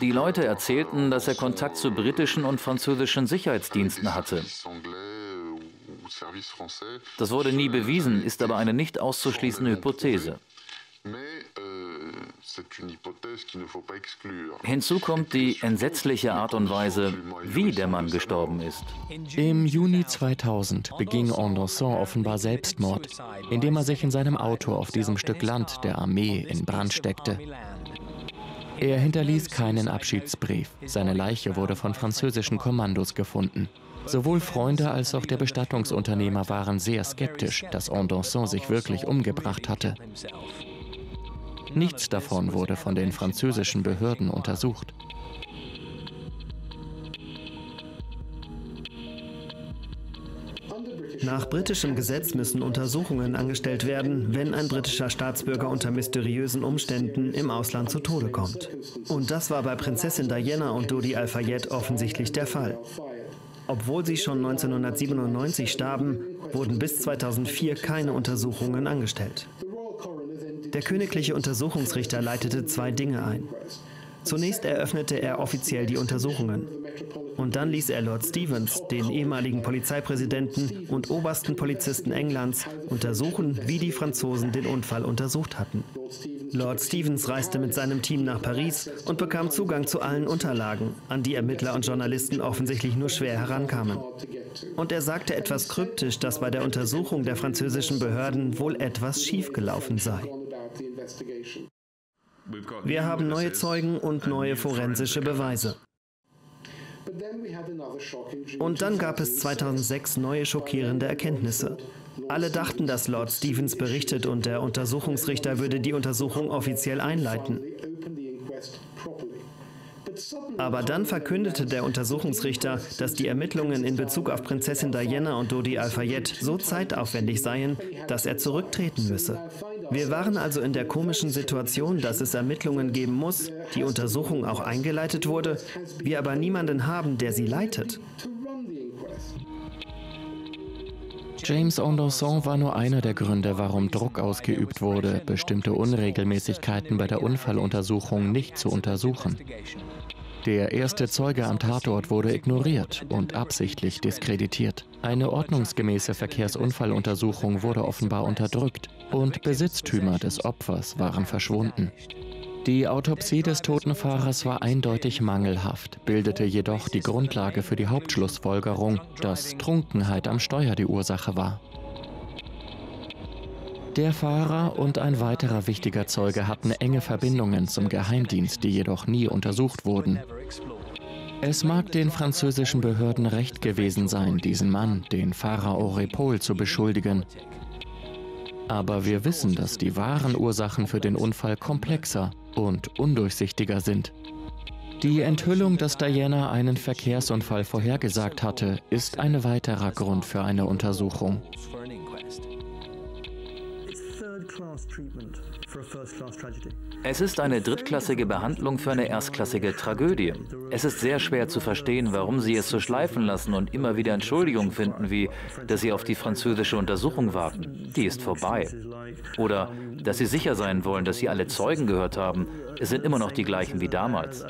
Die Leute erzählten, dass er Kontakt zu britischen und französischen Sicherheitsdiensten hatte. Das wurde nie bewiesen, ist aber eine nicht auszuschließende Hypothese. Hinzu kommt die entsetzliche Art und Weise, wie der Mann gestorben ist. Im Juni 2000 beging Andonson offenbar Selbstmord, indem er sich in seinem Auto auf diesem Stück Land der Armee in Brand steckte. Er hinterließ keinen Abschiedsbrief. Seine Leiche wurde von französischen Kommandos gefunden. Sowohl Freunde als auch der Bestattungsunternehmer waren sehr skeptisch, dass Andonson sich wirklich umgebracht hatte. Nichts davon wurde von den französischen Behörden untersucht. Nach britischem Gesetz müssen Untersuchungen angestellt werden, wenn ein britischer Staatsbürger unter mysteriösen Umständen im Ausland zu Tode kommt. Und das war bei Prinzessin Diana und Dodi Al-Fayed offensichtlich der Fall. Obwohl sie schon 1997 starben, wurden bis 2004 keine Untersuchungen angestellt. Der königliche Untersuchungsrichter leitete zwei Dinge ein. Zunächst eröffnete er offiziell die Untersuchungen. Und dann ließ er Lord Stevens, den ehemaligen Polizeipräsidenten und obersten Polizisten Englands, untersuchen, wie die Franzosen den Unfall untersucht hatten. Lord Stevens reiste mit seinem Team nach Paris und bekam Zugang zu allen Unterlagen, an die Ermittler und Journalisten offensichtlich nur schwer herankamen. Und er sagte etwas kryptisch, dass bei der Untersuchung der französischen Behörden wohl etwas schiefgelaufen sei. Wir haben neue Zeugen und neue forensische Beweise. Und dann gab es 2006 neue schockierende Erkenntnisse. Alle dachten, dass Lord Stevens berichtet und der Untersuchungsrichter würde die Untersuchung offiziell einleiten. Aber dann verkündete der Untersuchungsrichter, dass die Ermittlungen in Bezug auf Prinzessin Diana und Dodi Al-Fayed so zeitaufwendig seien, dass er zurücktreten müsse. Wir waren also in der komischen Situation, dass es Ermittlungen geben muss, die Untersuchung auch eingeleitet wurde, wir aber niemanden haben, der sie leitet. James Andonson war nur einer der Gründe, warum Druck ausgeübt wurde, bestimmte Unregelmäßigkeiten bei der Unfalluntersuchung nicht zu untersuchen. Der erste Zeuge am Tatort wurde ignoriert und absichtlich diskreditiert. Eine ordnungsgemäße Verkehrsunfalluntersuchung wurde offenbar unterdrückt und Besitztümer des Opfers waren verschwunden. Die Autopsie des toten Fahrers war eindeutig mangelhaft, bildete jedoch die Grundlage für die Hauptschlussfolgerung, dass Trunkenheit am Steuer die Ursache war. Der Fahrer und ein weiterer wichtiger Zeuge hatten enge Verbindungen zum Geheimdienst, die jedoch nie untersucht wurden. Es mag den französischen Behörden recht gewesen sein, diesen Mann, den Fahrer Aurépol, zu beschuldigen. Aber wir wissen, dass die wahren Ursachen für den Unfall komplexer und undurchsichtiger sind. Die Enthüllung, dass Diana einen Verkehrsunfall vorhergesagt hatte, ist ein weiterer Grund für eine Untersuchung. Es ist eine drittklassige Behandlung für eine erstklassige Tragödie. Es ist sehr schwer zu verstehen, warum sie es so schleifen lassen und immer wieder Entschuldigungen finden, wie, dass sie auf die französische Untersuchung warten. Die ist vorbei. Oder, dass sie sicher sein wollen, dass sie alle Zeugen gehört haben. Es sind immer noch die gleichen wie damals.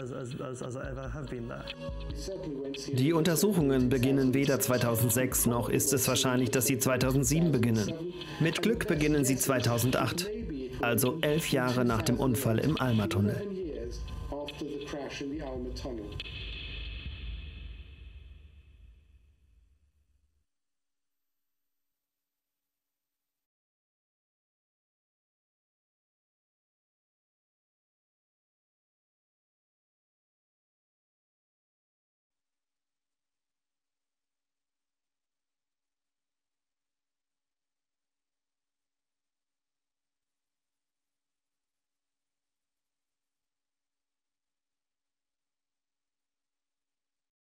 Die Untersuchungen beginnen weder 2006, noch ist es wahrscheinlich, dass sie 2007 beginnen. Mit Glück beginnen sie 2008. Also 11 Jahre nach dem Unfall im Alma-Tunnel.